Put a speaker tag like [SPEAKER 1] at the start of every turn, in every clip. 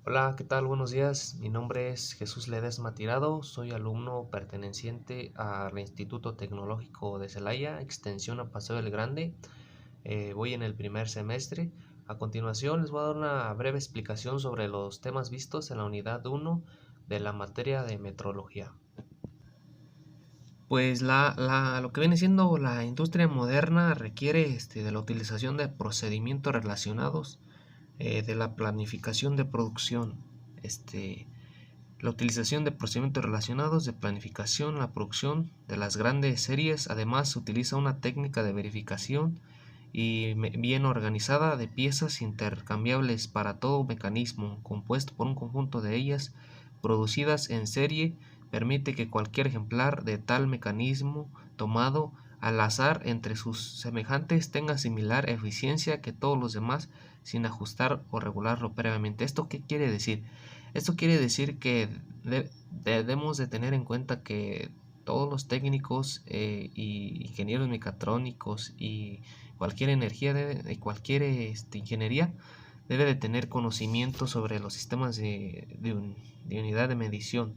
[SPEAKER 1] Hola, ¿qué tal? Buenos días. Mi nombre es Jesús Ledesma Tirado. Soy alumno perteneciente al Instituto Tecnológico de Celaya, extensión a Paseo del Grande. Voy en el primer semestre. A continuación les voy a dar una breve explicación sobre los temas vistos en la unidad 1 de la materia de metrología. Pues lo que viene siendo la industria moderna requiere de la utilización de procedimientos relacionados, de la planificación de producción, la utilización de procedimientos relacionados de planificación, la producción de las grandes series. Además, se utiliza una técnica de verificación y bien organizada de piezas intercambiables para todo mecanismo compuesto por un conjunto de ellas producidas en serie. Permite que cualquier ejemplar de tal mecanismo tomado al azar entre sus semejantes tenga similar eficiencia que todos los demás sin ajustar o regularlo previamente. ¿Esto qué quiere decir? Esto quiere decir que debemos de tener en cuenta que todos los técnicos y ingenieros mecatrónicos y cualquier cualquier ingeniería debe de tener conocimiento sobre los sistemas de unidad de medición.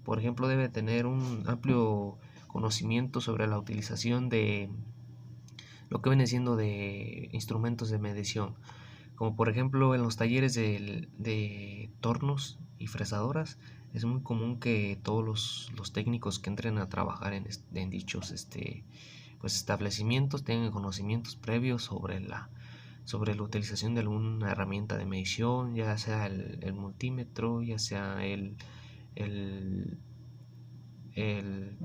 [SPEAKER 1] Por ejemplo, debe tener un amplio conocimiento sobre la utilización de lo que viene siendo de instrumentos de medición, como por ejemplo en los talleres de tornos y fresadoras. Es muy común que todos los técnicos que entren a trabajar en dichos pues establecimientos tengan conocimientos previos sobre la utilización de alguna herramienta de medición, ya sea el multímetro, ya sea el, el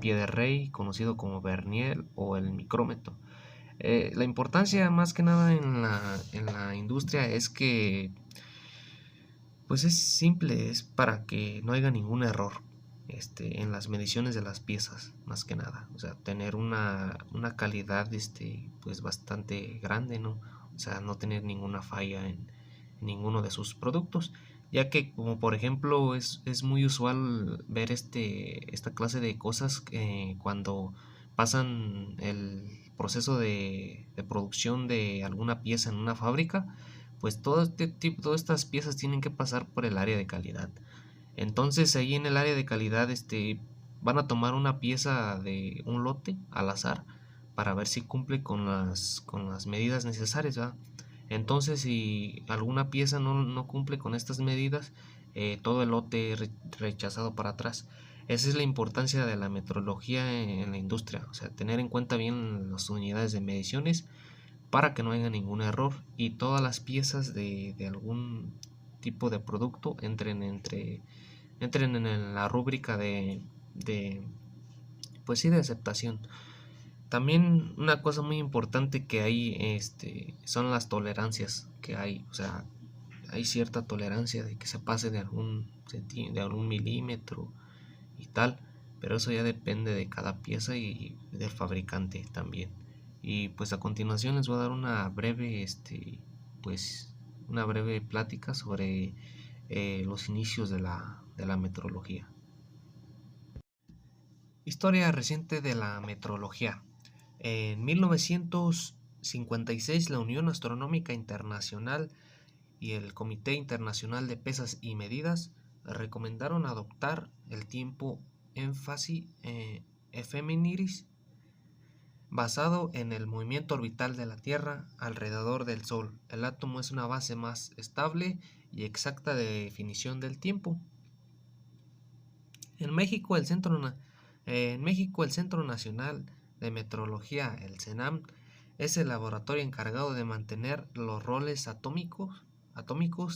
[SPEAKER 1] pie de rey, conocido como vernier, o el micrómetro. La importancia más que nada en la industria es que pues es simple, es para que no haya ningún error en las mediciones de las piezas, más que nada. O sea, tener una calidad pues bastante grande, ¿no? O sea, no tener ninguna falla en ninguno de sus productos. Ya que, como por ejemplo, es muy usual ver esta clase de cosas cuando pasan el proceso de producción de alguna pieza en una fábrica. Pues todo este tipo, todas estas piezas tienen que pasar por el área de calidad. Entonces ahí en el área de calidad van a tomar una pieza de un lote al azar para ver si cumple con las medidas necesarias, ¿verdad? Entonces si alguna pieza no cumple con estas medidas, todo el lote es rechazado para atrás. Esa es la importancia de la metrología en la industria, o sea, tener en cuenta bien las unidades de mediciones para que no haya ningún error y todas las piezas de algún tipo de producto entren en la rúbrica de pues sí, de aceptación. También una cosa muy importante que hay son las tolerancias que hay. O sea, hay cierta tolerancia de que se pase de algún milímetro y tal, pero eso ya depende de cada pieza y del fabricante también. Y pues a continuación les voy a dar una breve pues una breve plática sobre los inicios de la metrología. Historia reciente de la metrología. En 1956 la Unión Astronómica Internacional y el Comité Internacional de Pesas y Medidas recomendaron adoptar el tiempo énfasis ephemeris basado en el movimiento orbital de la Tierra alrededor del Sol. El átomo es una base más estable y exacta de definición del tiempo. En México, el Centro Nacional de Metrología, el CENAM, es el laboratorio encargado de mantener los roles atómicos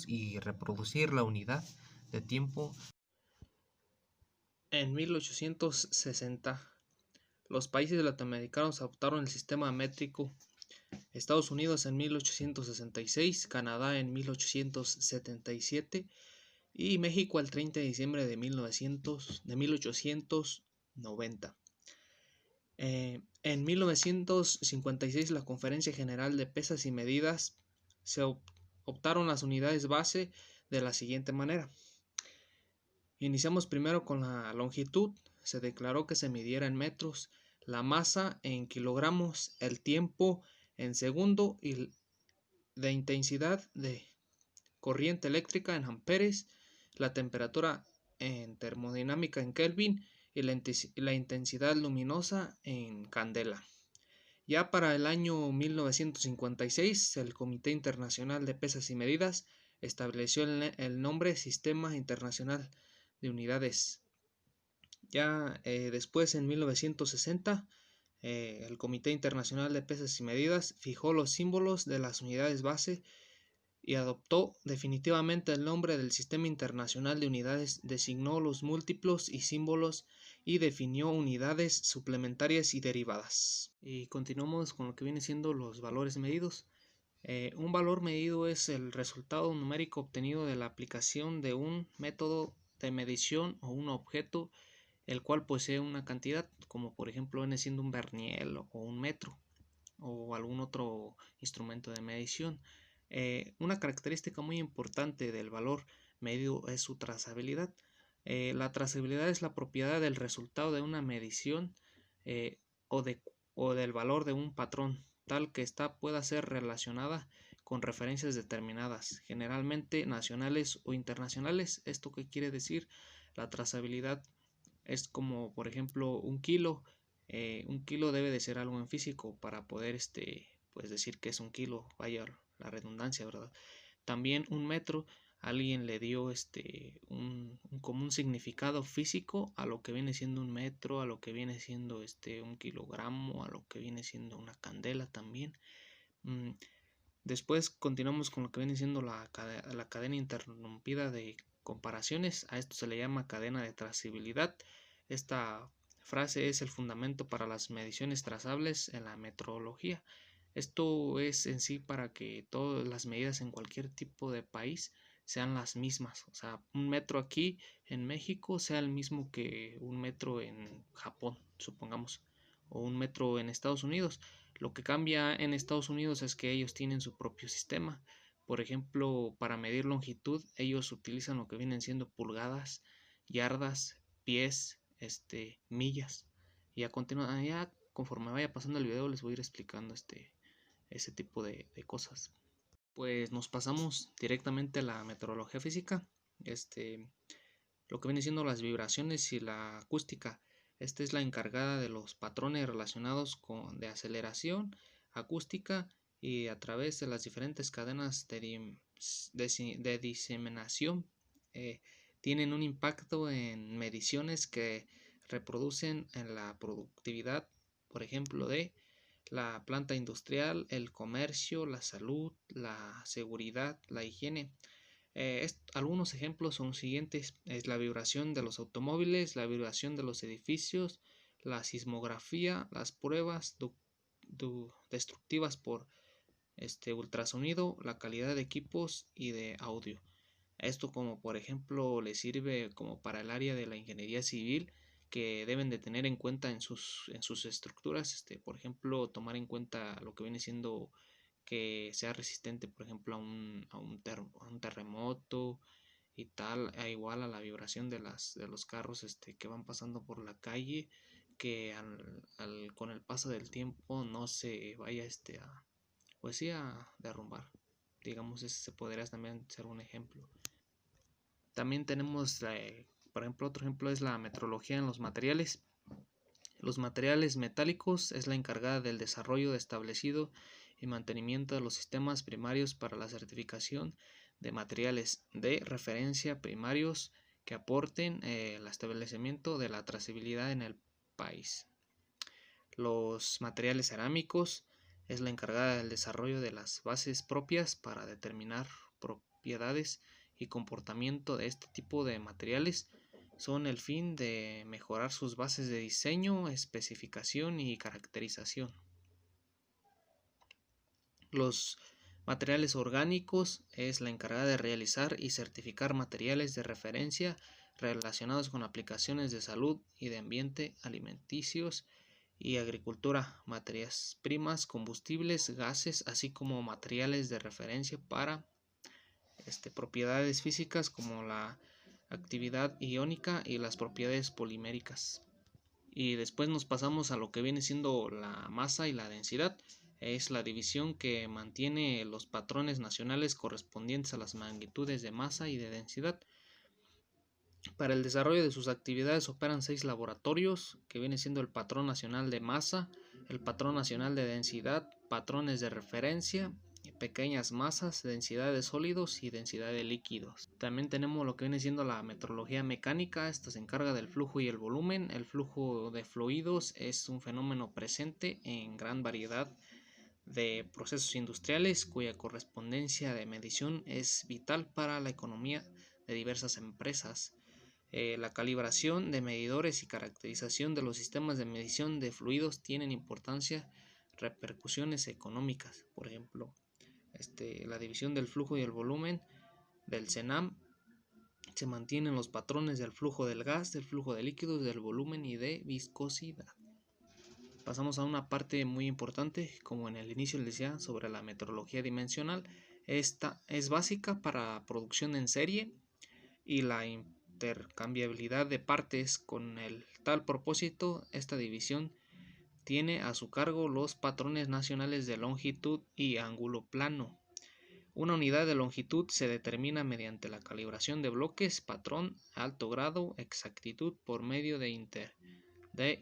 [SPEAKER 1] y reproducir la unidad de tiempo. En 1860, los países latinoamericanos adoptaron el sistema métrico. Estados Unidos en 1866, Canadá en 1877 y México el 30 de diciembre de 1890. En 1956 la Conferencia General de Pesas y Medidas se optaron las unidades base de la siguiente manera. Iniciamos primero con la longitud, se declaró que se midiera en metros, la masa en kilogramos, el tiempo en segundo y de intensidad de corriente eléctrica en amperes la temperatura en termodinámica en Kelvin y la intensidad luminosa en candela. Ya para el año 1956, el Comité Internacional de Pesas y Medidas estableció el nombre Sistema Internacional de Unidades. Ya después, en 1960, el Comité Internacional de Pesas y Medidas fijó los símbolos de las unidades base y adoptó definitivamente el nombre del Sistema Internacional de Unidades, designó los múltiplos y símbolos y definió unidades suplementarias y derivadas. Y continuamos con lo que viene siendo los valores medidos. Un valor medido es el resultado numérico obtenido de la aplicación de un método de medición o un objeto el cual posee una cantidad, como por ejemplo viene siendo un verniel o un metro o algún otro instrumento de medición. Una característica muy importante del valor medido es su trazabilidad. La trazabilidad es la propiedad del resultado de una medición o del valor de un patrón, tal que ésta pueda ser relacionada con referencias determinadas, generalmente nacionales o internacionales. ¿Esto qué quiere decir? La trazabilidad es como, por ejemplo, un kilo. Un kilo debe de ser algo en físico para poder pues decir que es un kilo, vaya la redundancia, ¿verdad? También un metro, alguien le dio como un significado físico a lo que viene siendo un metro, a lo que viene siendo un kilogramo, a lo que viene siendo una candela también. Después continuamos con lo que viene siendo la cadena interrumpida de comparaciones. A esto se le llama cadena de trazabilidad. Esta frase es el fundamento para las mediciones trazables en la metrología. Esto es en sí para que todas las medidas en cualquier tipo de país sean las mismas. O sea, un metro aquí en México sea el mismo que un metro en Japón, supongamos, o un metro en Estados Unidos. Lo que cambia en Estados Unidos es que ellos tienen su propio sistema. Por ejemplo, para medir longitud, ellos utilizan lo que vienen siendo pulgadas, yardas, pies, millas. Y a continuación, ya conforme vaya pasando el video, les voy a ir explicando ese tipo de cosas. Pues nos pasamos directamente a la meteorología física. Lo que viene siendo las vibraciones y la acústica. Esta es la encargada de los patrones relacionados de aceleración acústica y a través de las diferentes cadenas de diseminación tienen un impacto en mediciones que reproducen en la productividad, por ejemplo, de la planta industrial, el comercio, la salud, la seguridad, la higiene. Algunos ejemplos son los siguientes: es la vibración de los automóviles, la vibración de los edificios, la sismografía, las pruebas destructivas por ultrasonido, la calidad de equipos y de audio. Esto, como por ejemplo, le sirve como para el área de la ingeniería civil, que deben de tener en cuenta en sus estructuras, por ejemplo, tomar en cuenta lo que viene siendo que sea resistente, por ejemplo, a un terremoto y tal, igual a la vibración de los carros que van pasando por la calle, que con el paso del tiempo no se vaya pues sí, a derrumbar. Digamos, ese se podría también ser un ejemplo. También tenemos, por ejemplo, otro ejemplo es la metrología en los materiales. Los materiales metálicos es la encargada del desarrollo establecido y mantenimiento de los sistemas primarios para la certificación de materiales de referencia primarios que aporten el establecimiento de la trazabilidad en el país. Los materiales cerámicos es la encargada del desarrollo de las bases propias para determinar propiedades y comportamiento de este tipo de materiales. Son el fin de mejorar sus bases de diseño, especificación y caracterización. Los materiales orgánicos es la encargada de realizar y certificar materiales de referencia relacionados con aplicaciones de salud y de ambiente, alimenticios y agricultura, materias primas, combustibles, gases, así como materiales de referencia para propiedades físicas como la actividad iónica y las propiedades poliméricas. Y después nos pasamos a lo que viene siendo la masa y la densidad. Es la división que mantiene los patrones nacionales correspondientes a las magnitudes de masa y de densidad. Para el desarrollo de sus actividades operan 6 laboratorios, que viene siendo el Patrón Nacional de Masa, el Patrón Nacional de Densidad, patrones de referencia, pequeñas masas, densidad de sólidos y densidad de líquidos. También tenemos lo que viene siendo la metrología mecánica. Esta se encarga del flujo y el volumen. El flujo de fluidos es un fenómeno presente en gran variedad de procesos industriales cuya correspondencia de medición es vital para la economía de diversas empresas. La calibración de medidores y caracterización de los sistemas de medición de fluidos tienen importancia, repercusiones económicas. Por ejemplo, la división del flujo y el volumen del CENAM se mantienen los patrones del flujo del gas, del flujo de líquidos, del volumen y de viscosidad. Pasamos a una parte muy importante, como en el inicio les decía, sobre la metrología dimensional. Esta es básica para producción en serie y la intercambiabilidad de partes. Con el tal propósito, esta división tiene a su cargo los patrones nacionales de longitud y ángulo plano. Una unidad de longitud se determina mediante la calibración de bloques, patrón, alto grado, exactitud por medio de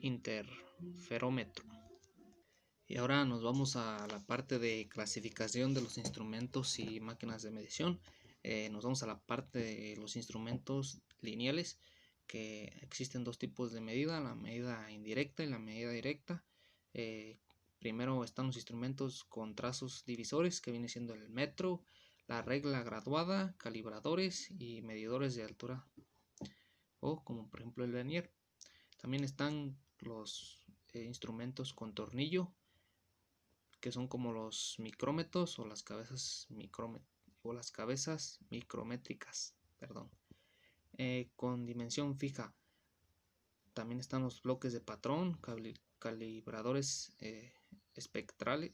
[SPEAKER 1] interferómetro. Y ahora nos vamos a la parte de clasificación de los instrumentos y máquinas de medición. Nos vamos a la parte de los instrumentos lineales, que existen dos tipos de medida, la medida indirecta y la medida directa. Primero están los instrumentos con trazos divisores, que viene siendo el metro, la regla graduada, calibradores y medidores de altura, o como por ejemplo el vernier. También están los instrumentos con tornillo, que son como los micrómetros o las cabezas micrométricas, perdón, con dimensión fija. También están los bloques de patrón, calibradores espectores.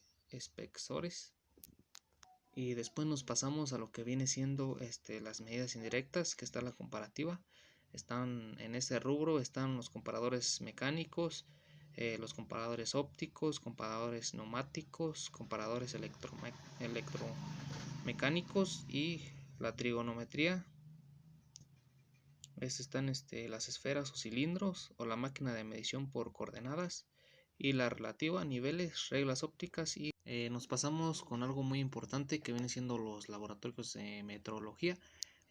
[SPEAKER 1] Y después nos pasamos a lo que viene siendo las medidas indirectas, que está la comparativa. Están en ese rubro, están los comparadores mecánicos, los comparadores ópticos, comparadores neumáticos, comparadores electromecánicos y la trigonometría. Están las esferas o cilindros o la máquina de medición por coordenadas y la relativa, niveles, reglas ópticas. Y nos pasamos con algo muy importante, que viene siendo los laboratorios de metrología.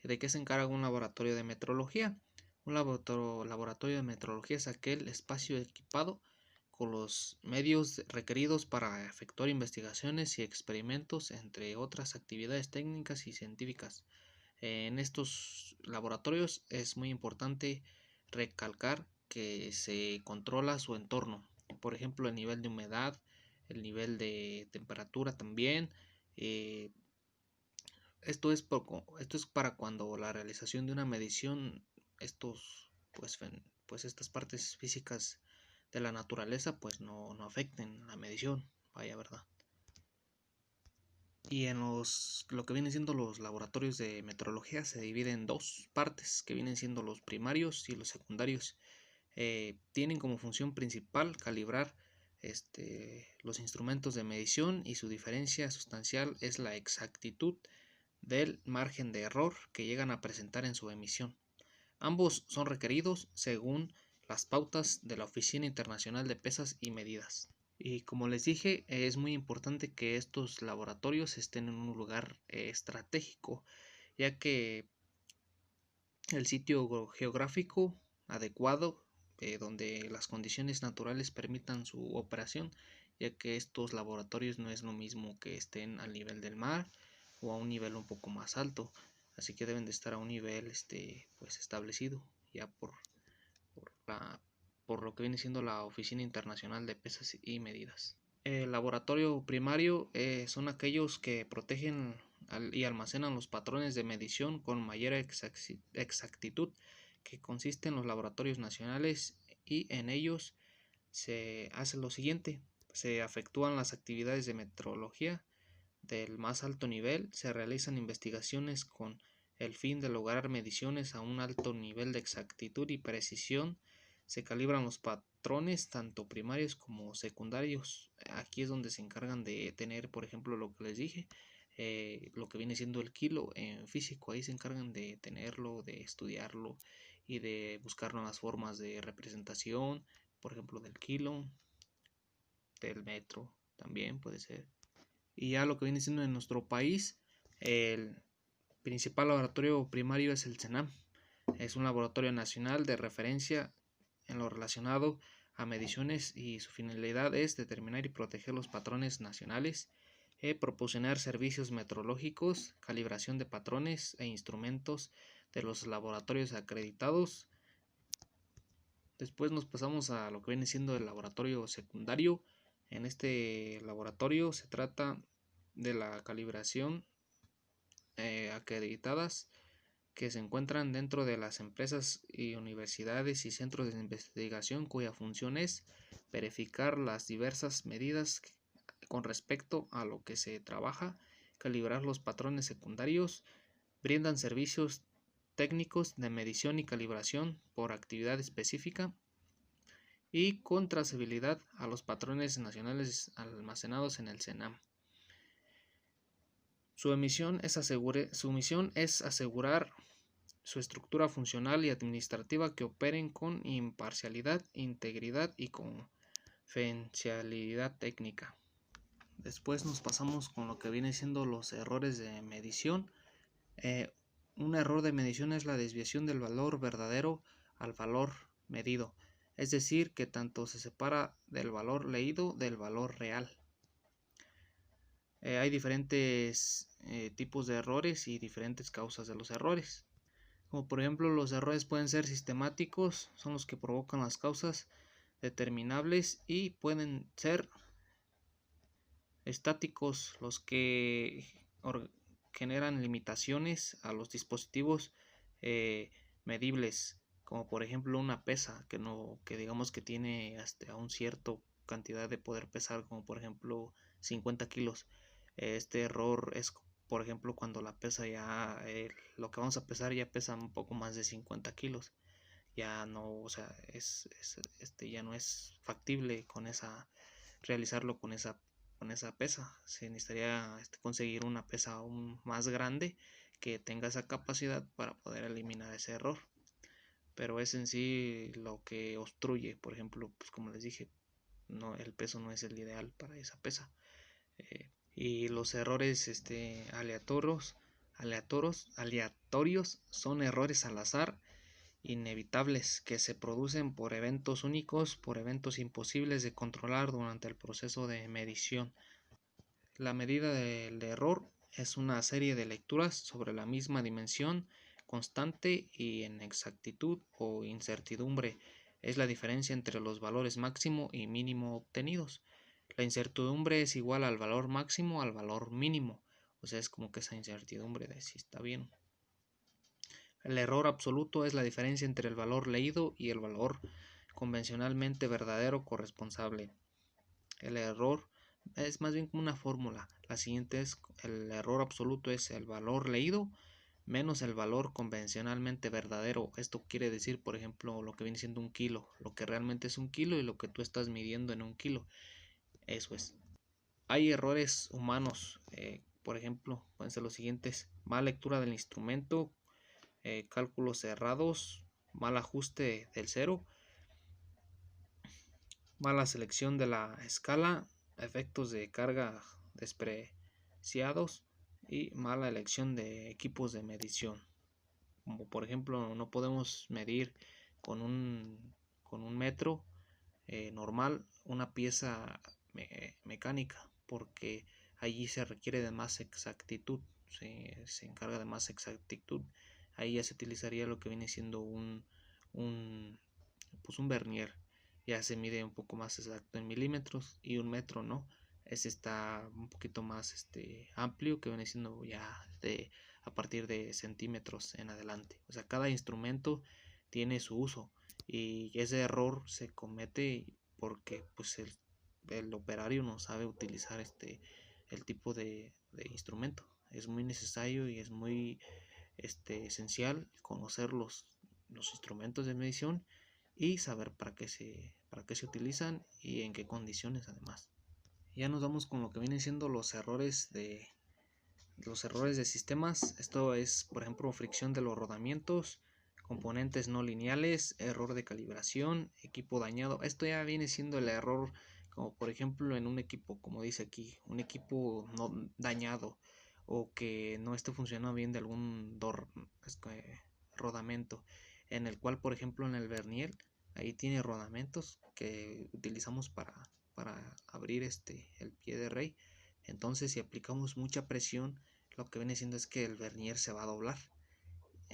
[SPEAKER 1] ¿De qué se encarga un laboratorio de metrología? Un laboratorio de metrología es aquel espacio equipado con los medios requeridos para efectuar investigaciones y experimentos, entre otras actividades técnicas y científicas. En estos laboratorios es muy importante recalcar que se controla su entorno, por ejemplo el nivel de humedad, el nivel de temperatura también. Esto es para cuando la realización de una medición, pues estas partes físicas de la naturaleza pues no afecten la medición, vaya, verdad. Y en lo que vienen siendo los laboratorios de metrología se dividen en dos partes, que vienen siendo los primarios y los secundarios. Tienen como función principal calibrar los instrumentos de medición, y su diferencia sustancial es la exactitud del margen de error que llegan a presentar en su emisión. Ambos son requeridos según las pautas de la Oficina Internacional de Pesas y Medidas. Y como les dije, es muy importante que estos laboratorios estén en un lugar estratégico, ya que el sitio geográfico adecuado, donde las condiciones naturales permitan su operación, ya que estos laboratorios no es lo mismo que estén al nivel del mar o a un nivel un poco más alto, así que deben de estar a un nivel pues establecido ya por lo que viene siendo la Oficina Internacional de Pesas y Medidas. El laboratorio primario son aquellos que protegen y almacenan los patrones de medición con mayor exactitud, que consiste en los laboratorios nacionales, y en ellos se hace lo siguiente: se efectúan las actividades de metrología del más alto nivel, se realizan investigaciones con el fin de lograr mediciones a un alto nivel de exactitud y precisión, se calibran los patrones tanto primarios como secundarios. Aquí es donde se encargan de tener, por ejemplo, lo que les dije, lo que viene siendo el kilo en físico. Ahí se encargan de tenerlo, de estudiarlo y de buscar nuevas formas de representación, por ejemplo del kilo, del metro también puede ser. Y ya lo que viene siendo en nuestro país, el principal laboratorio primario es el CENAM. Es un laboratorio nacional de referencia en lo relacionado a mediciones y su finalidad es determinar y proteger los patrones nacionales, proporcionar servicios metrológicos, calibración de patrones e instrumentos de los laboratorios acreditados. Después nos pasamos a lo que viene siendo el laboratorio secundario. En este laboratorio se trata de la calibración acreditadas que se encuentran dentro de las empresas y universidades y centros de investigación cuya función es verificar las diversas medidas con respecto a lo que se trabaja, calibrar los patrones secundarios, brindan servicios técnicos de medición y calibración por actividad específica y con trazabilidad a los patrones nacionales almacenados en el CENAM. Su misión es asegurar su estructura funcional y administrativa que operen con imparcialidad, integridad y confidencialidad técnica. Después nos pasamos con lo que viene siendo los errores de medición. Un error de medición es la desviación del valor verdadero al valor medido, es decir, que tanto se separa del valor leído del valor real. Hay diferentes tipos de errores y diferentes causas de los errores. Como por ejemplo, los errores pueden ser sistemáticos, son los que provocan las causas determinables, y pueden ser estáticos, los que generan limitaciones a los dispositivos medibles, como por ejemplo una pesa que digamos que tiene hasta un cierto cantidad de poder pesar, como por ejemplo 50 kilos. Este error es, por ejemplo, cuando la pesa ya, lo que vamos a pesar ya pesa un poco más de 50 kilos. Ya no, o sea, ya no es factible realizarlo con esa pesa. Se necesitaría conseguir una pesa aún más grande que tenga esa capacidad para poder eliminar ese error. Pero es en sí lo que obstruye, por ejemplo, pues como les dije, no, el peso no es el ideal para esa pesa. Y los errores aleatorios son errores al azar inevitables que se producen por eventos únicos, por eventos imposibles de controlar durante el proceso de medición. La medida del error es una serie de lecturas sobre la misma dimensión constante y en exactitud o incertidumbre. Es la diferencia entre los valores máximo y mínimo obtenidos. La incertidumbre es igual al valor máximo al valor mínimo. O sea, es como que esa incertidumbre de si está bien. El error absoluto es la diferencia entre el valor leído y el valor convencionalmente verdadero corresponsable. El error es más bien como una fórmula. La siguiente es: el error absoluto es el valor leído menos el valor convencionalmente verdadero. Esto quiere decir, por ejemplo, lo que viene siendo un kilo, lo que realmente es un kilo y lo que tú estás midiendo en un kilo. Eso es. Hay errores humanos, por ejemplo, pueden ser los siguientes: mala lectura del instrumento, cálculos errados, mal ajuste del cero, mala selección de la escala, efectos de carga despreciados y mala elección de equipos de medición. Como por ejemplo, no podemos medir con un metro normal una pieza mecánica, porque allí se requiere de más exactitud, se encarga de más exactitud. Ahí ya se utilizaría lo que viene siendo un vernier, ya se mide un poco más exacto en milímetros, y un metro no, ese está un poquito más amplio, que viene siendo ya a partir de centímetros en adelante. O sea, cada instrumento tiene su uso, y ese error se comete porque pues el operario no sabe utilizar el tipo de instrumento. Es muy necesario y es muy esencial conocer los instrumentos de medición y saber para qué se utilizan y en qué condiciones además. Ya nos vamos con lo que vienen siendo los errores de sistemas. Esto es, por ejemplo, fricción de los rodamientos, componentes no lineales, error de calibración, equipo dañado. Esto ya viene siendo el error, como por ejemplo en un equipo, como dice aquí, un equipo no dañado o que no esté funcionando bien de algún rodamento, en el cual por ejemplo en el vernier ahí tiene rodamentos que utilizamos para abrir el pie de rey. Entonces si aplicamos mucha presión, lo que viene siendo es que el vernier se va a doblar.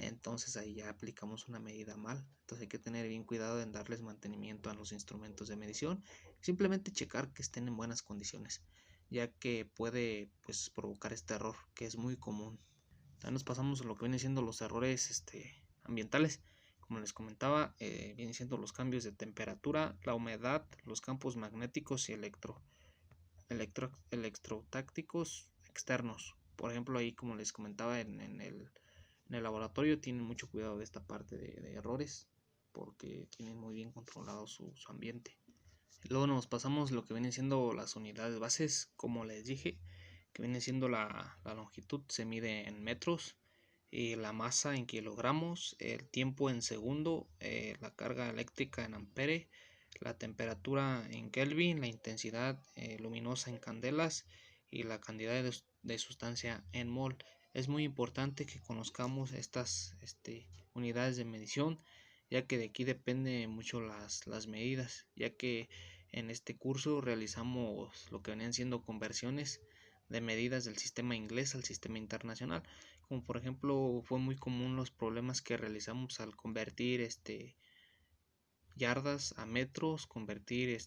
[SPEAKER 1] Entonces ahí ya aplicamos una medida mal. Entonces hay que tener bien cuidado en darles mantenimiento a los instrumentos de medición. Simplemente checar que estén en buenas condiciones, ya que puede pues provocar este error que es muy común. También nos pasamos a lo que vienen siendo los errores ambientales. Como les comentaba, vienen siendo los cambios de temperatura, la humedad, los campos magnéticos y electrotácticos externos. Por ejemplo, ahí como les comentaba en el laboratorio tienen mucho cuidado de esta parte de errores porque tienen muy bien controlado su ambiente. Luego nos pasamos lo que vienen siendo las unidades bases, como les dije, que viene siendo la longitud se mide en metros, y la masa en kilogramos, el tiempo en segundo, la carga eléctrica en ampere, la temperatura en Kelvin, la intensidad luminosa en candelas y la cantidad de sustancia en mol. Es muy importante que conozcamos estas unidades de medición, ya que de aquí depende mucho las medidas, ya que en este curso realizamos lo que venían siendo conversiones de medidas del sistema inglés al sistema internacional, como por ejemplo fue muy común los problemas que realizamos al convertir yardas a metros, convertir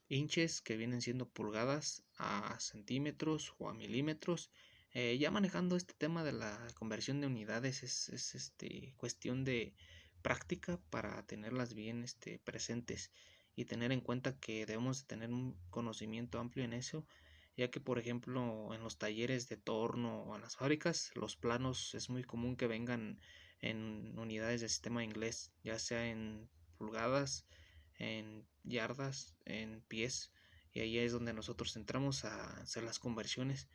[SPEAKER 1] inches que vienen siendo pulgadas a centímetros o a milímetros. Ya manejando este tema de la conversión de unidades es cuestión de práctica para tenerlas bien presentes y tener en cuenta que debemos de tener un conocimiento amplio en eso, ya que por ejemplo en los talleres de torno o en las fábricas los planos es muy común que vengan en unidades de sistema inglés, ya sea en pulgadas, en yardas, en pies, y ahí es donde nosotros entramos a hacer las conversiones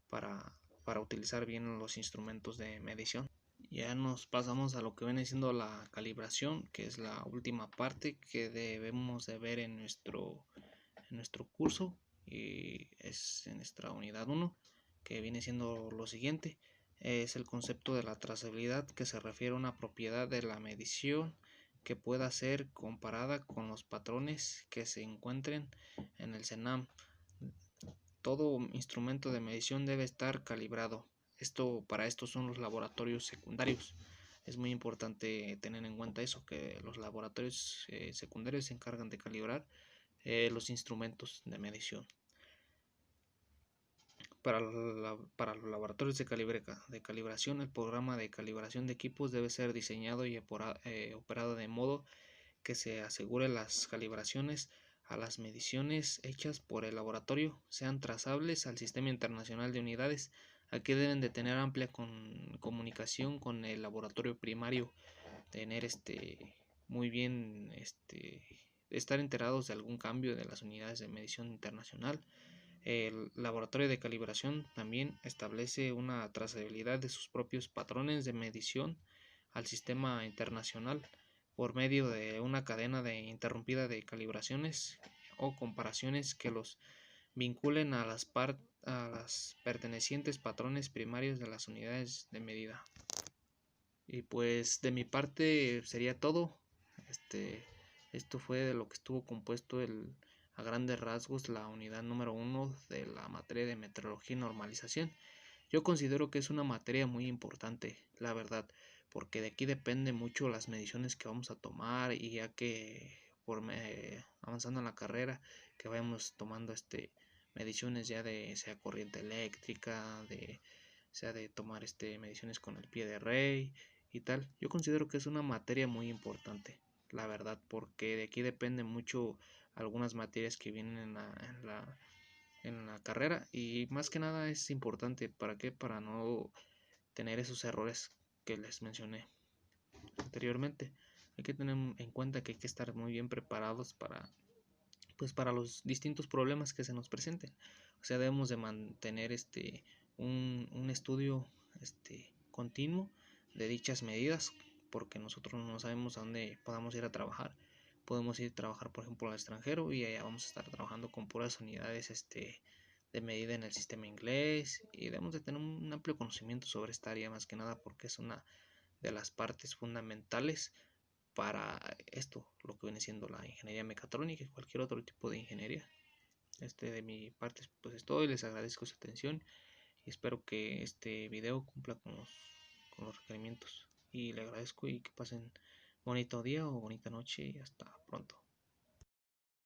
[SPEAKER 1] para utilizar bien los instrumentos de medición. Ya nos pasamos a lo que viene siendo la calibración, que es la última parte que debemos de ver en nuestro curso, y es en nuestra unidad 1, que viene siendo lo siguiente. Es el concepto de la trazabilidad, que se refiere a una propiedad de la medición que pueda ser comparada con los patrones que se encuentren en el CENAM. Todo instrumento de medición debe estar calibrado. Para esto son los laboratorios secundarios. Es muy importante tener en cuenta eso, que los laboratorios secundarios se encargan de calibrar los instrumentos de medición. Para los laboratorios de calibración, el programa de calibración de equipos debe ser diseñado y operado de modo que se asegure las calibraciones a las mediciones hechas por el laboratorio sean trazables al Sistema Internacional de Unidades. Aquí deben de tener amplia comunicación con el laboratorio primario, tener muy bien estar enterados de algún cambio de las unidades de medición internacional. El laboratorio de calibración también establece una trazabilidad de sus propios patrones de medición al sistema internacional por medio de una cadena interrumpida de calibraciones o comparaciones que los vinculen a las pertenecientes patrones primarios de las unidades de medida. Y pues de mi parte sería todo. Esto fue de lo que estuvo compuesto a grandes rasgos la unidad número 1 de la materia de metrología y normalización. Yo considero que es una materia muy importante, la verdad, porque de aquí depende mucho las mediciones que vamos a tomar, y ya que avanzando en la carrera que vayamos tomando mediciones ya de sea corriente eléctrica, sea de tomar mediciones con el pie de rey y tal. Yo considero que es una materia muy importante, la verdad, porque de aquí depende mucho algunas materias que vienen en la carrera, y más que nada es importante. ¿Para qué? Para no tener esos errores que les mencioné anteriormente. Hay que tener en cuenta que hay que estar muy bien preparados para los distintos problemas que se nos presenten. O sea, debemos de mantener un estudio continuo de dichas medidas porque nosotros no sabemos a dónde podamos ir a trabajar. Podemos ir a trabajar, por ejemplo, al extranjero, y allá vamos a estar trabajando con puras unidades de medida en el sistema inglés, y debemos de tener un amplio conocimiento sobre esta área, más que nada porque es una de las partes fundamentales para esto, lo que viene siendo la ingeniería mecatrónica y cualquier otro tipo de ingeniería. De mi parte pues es todo, y les agradezco su atención, y espero que este video cumpla con los requerimientos, y le agradezco, y que pasen bonito día o bonita noche, y hasta pronto.